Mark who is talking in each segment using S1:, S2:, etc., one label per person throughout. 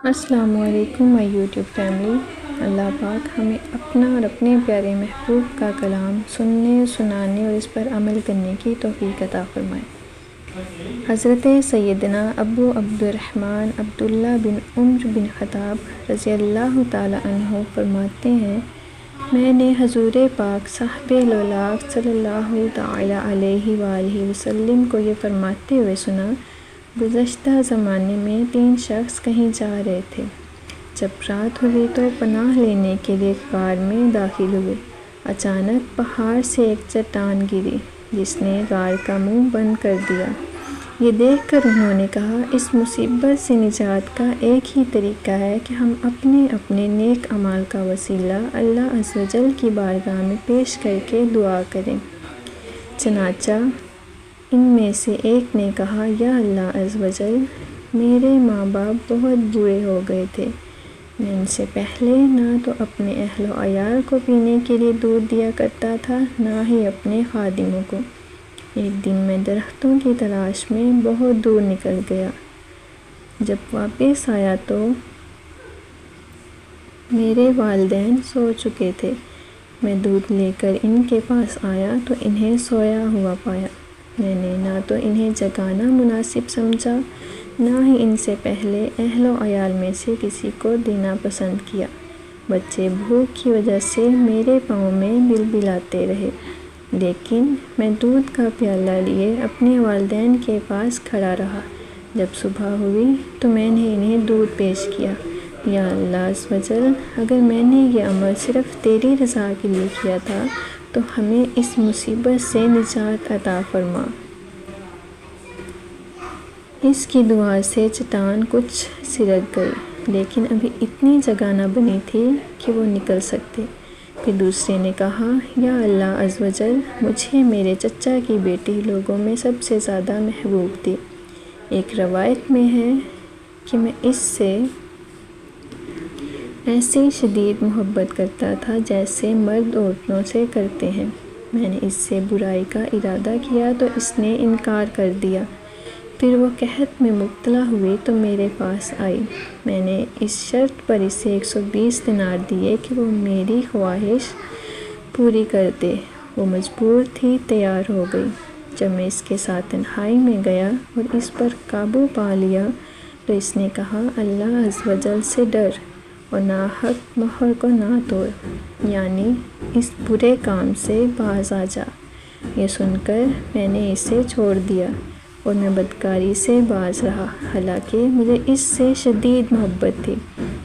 S1: السلام علیکم مائی YouTube family. اللہ پاک ہمیں اپنا اور اپنے پیارے محبوب کا کلام سننے، سنانے اور اس پر عمل کرنے کی توفیق عطا فرمائے۔ حضرت سیدنا ابو عبد الرحمن عبداللہ بن عمر بن خطاب رضی اللہ تعالی عنہ فرماتے ہیں، میں نے حضور پاک صاحب لولاق صلی اللہ تعالی علیہ وآلہ وسلم کو یہ فرماتے ہوئے سنا، گزشتہ زمانے میں 3 شخص کہیں جا رہے تھے۔ جب رات ہوئی تو پناہ لینے کے لیے غار میں داخل ہوئے۔ اچانک پہاڑ سے ایک چٹان گری جس نے غار کا منہ بند کر دیا۔ یہ دیکھ کر انہوں نے کہا، اس مصیبت سے نجات کا ایک ہی طریقہ ہے کہ ہم اپنے اپنے نیک اعمال کا وسیلہ اللہ عز و جل کی بارگاہ میں پیش کر کے دعا کریں۔ چنانچہ ان میں سے ایک نے کہا، یا اللہ عز و جل، میرے ماں باپ بہت بوڑھے ہو گئے تھے، میں ان سے پہلے نہ تو اپنے اہل و عیال کو پینے کے لیے دودھ دیا کرتا تھا، نہ ہی اپنے خادموں کو۔ ایک دن میں درختوں کی تلاش میں بہت دور نکل گیا۔ جب واپس آیا تو میرے والدین سو چکے تھے۔ میں دودھ لے کر ان کے پاس آیا تو انہیں سویا ہوا پایا۔ میں نے نہ تو انہیں جگانا مناسب سمجھا، نہ ہی ان سے پہلے اہل و عیال میں سے کسی کو دینا پسند کیا۔ بچے بھوک کی وجہ سے میرے پاؤں میں بلبلاتے رہے، لیکن میں دودھ کا پیالہ لیے اپنے والدین کے پاس کھڑا رہا۔ جب صبح ہوئی تو میں نے انہیں دودھ پیش کیا۔ یا اللہ عز و جل، اگر میں نے یہ عمل صرف تیری رضا کے لیے کیا تھا تو ہمیں اس مصیبت سے نجات عطا فرما۔ اس کی دعا سے چٹان کچھ سرک گئی، لیکن ابھی اتنی جگہ نہ بنی تھی کہ وہ نکل سکتے۔ پھر دوسرے نے کہا، یا اللہ عز و جل، مجھے میرے چچا کی بیٹی لوگوں میں سب سے زیادہ محبوب تھی۔ ایک روایت میں ہے کہ میں اس سے ایسی شدید محبت کرتا تھا جیسے مرد عورتوں سے کرتے ہیں۔ میں نے اس سے برائی کا ارادہ کیا تو اس نے انکار کر دیا۔ پھر وہ قحط میں مبتلا ہوئی تو میرے پاس آئی۔ میں نے اس شرط پر اسے 120 دینار دیے کہ وہ میری خواہش پوری کر دے۔ وہ مجبور تھی، تیار ہو گئی۔ جب میں اس کے ساتھ تنہائی میں گیا اور اس پر قابو پا لیا تو اس نے کہا، اللہ عز و جل سے ڈر اور ناحق مہر کو نہ توڑ، یعنی اس برے کام سے باز آ جا۔ یہ سن کر میں نے اسے چھوڑ دیا اور میں بدکاری سے باز رہا، حالانکہ مجھے اس سے شدید محبت تھی۔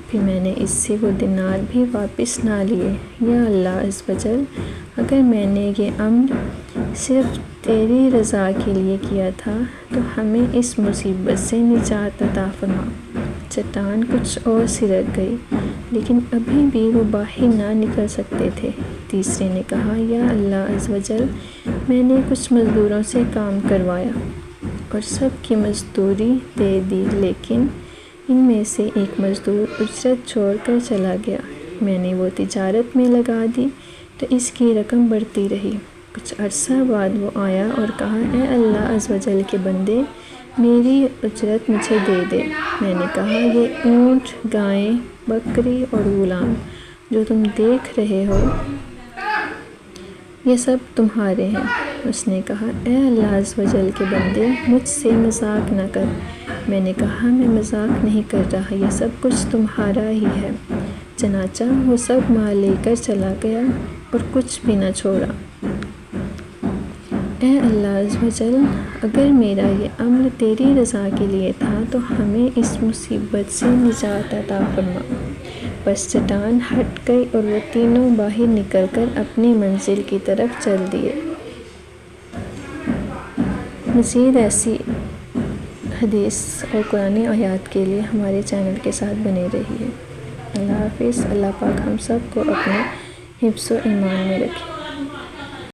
S1: پھر میں نے اس سے وہ دینار بھی واپس نہ لیے۔ یا اللہ عز و جل، اگر میں نے یہ عمل صرف تیری رضا کے لیے کیا تھا تو ہمیں اس مصیبت سے نجات عطا فرما۔ چٹان کچھ اور سرک گئی، لیکن ابھی بھی وہ باہر نہ نکل سکتے تھے۔ تیسرے نے کہا، یا اللہ عز و جل، میں نے کچھ مزدوروں سے کام کروایا اور سب کی مزدوری دے دی، لیکن ان میں سے ایک مزدور اجرت چھوڑ کر چلا گیا۔ میں نے وہ تجارت میں لگا دی تو اس کی رقم بڑھتی رہی۔ کچھ عرصہ بعد وہ آیا اور کہا، اے اللہ عز و جل کے بندے، میری اجرت مجھے دے دے۔ میں نے کہا، یہ اونٹ، گائیں، بکری اور غلام جو تم دیکھ رہے ہو، یہ سب تمہارے ہیں۔ اس نے کہا، اے اللہ عز و جل کے بندے، مجھ سے مذاق نہ کر۔ میں نے کہا، میں مذاق نہیں کر رہا، یہ سب کچھ تمہارا ہی ہے۔ چنانچہ وہ سب مال لے کر چلا گیا اور کچھ بھی نہ چھوڑا۔ اے اللہ عز و جل، اگر میرا یہ عمل تیری رضا کے لیے تھا تو ہمیں اس مصیبت سے نجات عطا فرما۔ بس چٹان ہٹ گئی اور وہ تینوں باہر نکل کر اپنی منزل کی طرف چل دیے۔ مزید ایسی حدیث اور قرآنی آیات کے لیے ہمارے چینل کے ساتھ بنے رہیے۔ اللہ حافظ۔ اللہ پاک ہم سب کو اپنے حفظ و ایمان میں رکھے۔